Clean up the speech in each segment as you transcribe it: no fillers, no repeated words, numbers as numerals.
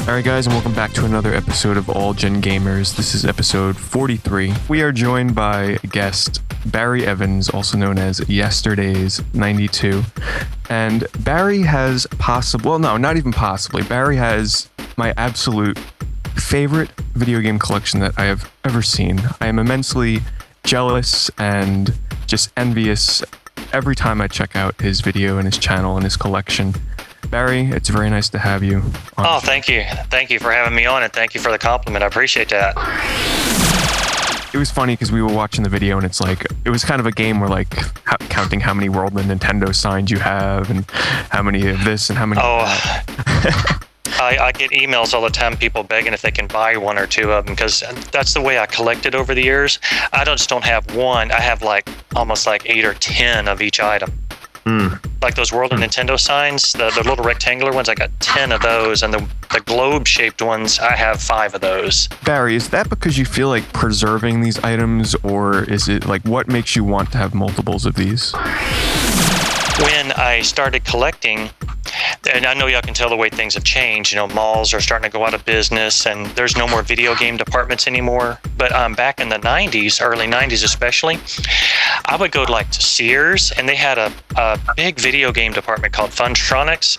Alright guys, and welcome back to another episode of All Gen Gamers. This is episode 43. We are joined by guest Barry Evans, also known as Yesterday's 92. And Barry has Barry has my absolute favorite video game collection that I have ever seen. I am immensely jealous and just envious every time I check out his video and his channel and his collection. Barry, it's very nice to have you on. Oh, thank you. Thank you for having me on, and thank you for the compliment. I appreciate that. It was funny because we were watching the video, and it's like, it was kind of a game where like counting how many World of Nintendo signs you have and how many of this and how many of that. I get emails all the time, people begging if they can buy one or two of them, because that's the way I collected over the years. I just don't have one. I have like almost like 8 or 10 of each item. Like those World of Nintendo signs, the little rectangular ones, I got 10 of those, and the globe-shaped ones, I have 5 of those. Barry, is that because you feel like preserving these items, or is it like what makes you want to have multiples of these? When I started collecting, and I know y'all can tell the way things have changed, you know, malls are starting to go out of business and there's no more video game departments anymore. But back in the 90s, early 90s especially, I would go to Sears, and they had a big video game department called Funtronics.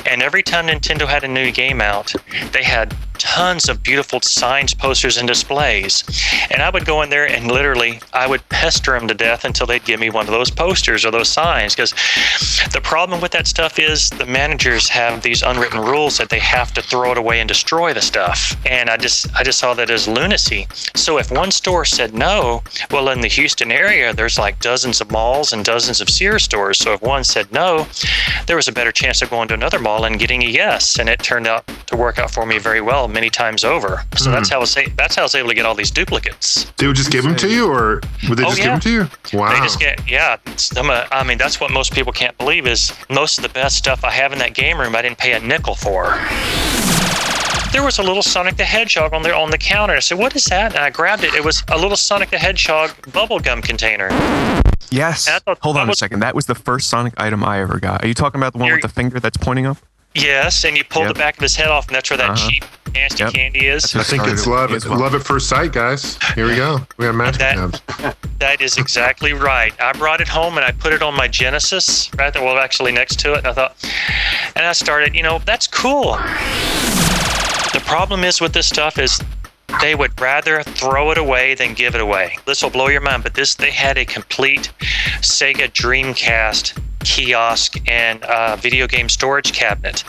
And every time Nintendo had a new game out, they had tons of beautiful signs, posters, and displays. And I would go in there and literally, I would pester them to death until they'd give me one of those posters or those signs. Because the problem with that stuff is the managers have these unwritten rules that they have to throw it away and destroy the stuff. And I just saw that as lunacy. So if one store said no, well, in the Houston area, there's like dozens of malls and dozens of Sears stores. So if one said no, there was a better chance of going to another mall and getting a yes. And it turned out to work out for me very well many times over. So that's how I was able to get all these duplicates. They would just give them to you, or would they just give them to you? Wow. They just I mean, that's what most people can't believe is most of the best stuff I have in that game room I didn't pay a nickel for. There was a little Sonic the Hedgehog on the counter. I said, "What is that?" And I grabbed it. It was a little Sonic the Hedgehog bubblegum container. Yes. Hold on a second. That was the first Sonic item I ever got. Are you talking about the one with the finger that's pointing up? Yes, and you pull the back of his head off, and that's where that cheap, nasty candy is. I think it's love at first sight, guys. Here we go. We got magic tabs. That is exactly right. I brought it home and I put it on my Genesis, right there, well, actually next to it, and I started, that's cool. The problem is with this stuff is they would rather throw it away than give it away. This will blow your mind, but they had a complete Sega Dreamcast kiosk and video game storage cabinet.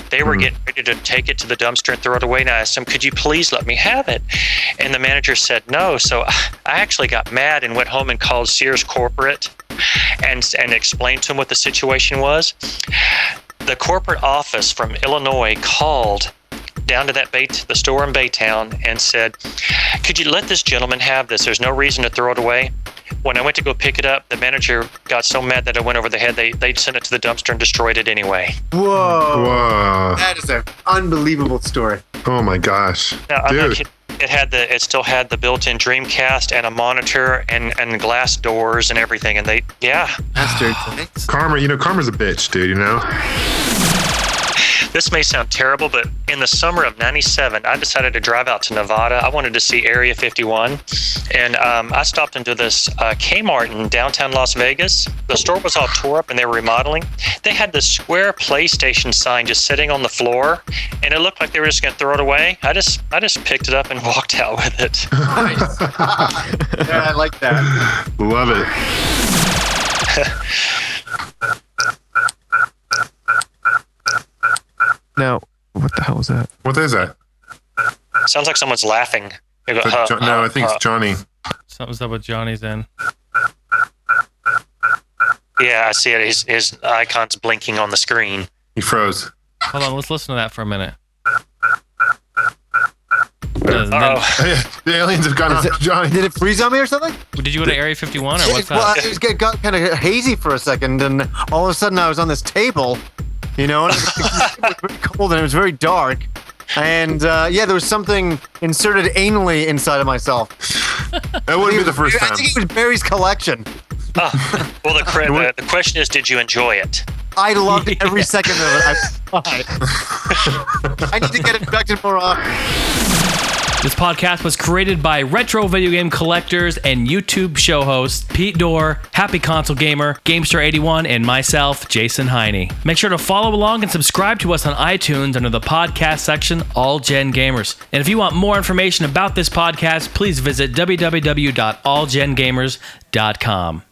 They were getting ready to take it to the dumpster and throw it away, and I asked them, "Could you please let me have it?" And the manager said no. So I actually got mad and went home and called Sears corporate and explained to them what the situation was. The corporate office from Illinois called down to the store in Baytown and said, "Could you let this gentleman have this? There's no reason to throw it away." When I went to go pick it up, the manager got so mad that it went over the head, they sent it to the dumpster and destroyed it anyway. Whoa. That is an unbelievable story. Oh my gosh. Now, I'm not kidding. It still had the built-in Dreamcast and a monitor and glass doors and everything, and Karma's a bitch, dude, This may sound terrible, but in the summer of '97, I decided to drive out to Nevada. I wanted to see Area 51, and I stopped into this Kmart in downtown Las Vegas. The store was all tore up, and they were remodeling. They had this square PlayStation sign just sitting on the floor, and it looked like they were just going to throw it away. I just picked it up and walked out with it. Nice. Yeah, I like that. Love it. Now, what the hell was that? What is that? Sounds like someone's laughing. Go, I think it's Johnny. Something's up with Johnny's end. Yeah, I see it. His icon's blinking on the screen. He froze. Hold on, let's listen to that for a minute. The aliens have gone after Johnny. Did it freeze on me or something? Did you go to Area 51 or what's that? Well, it got kind of hazy for a second, and all of a sudden I was on this table, and it was very cold and it was very dark. And there was something inserted anally inside of myself. That wouldn't be the first time. I think it was Barry's collection. Well, the question is, did you enjoy it? I loved every second of it. I need to get infected more often. This podcast was created by retro video game collectors and YouTube show hosts Pete Dorr, Happy Console Gamer, Gamester81, and myself, Jason Heine. Make sure to follow along and subscribe to us on iTunes under the podcast section, All Gen Gamers. And if you want more information about this podcast, please visit www.allgengamers.com.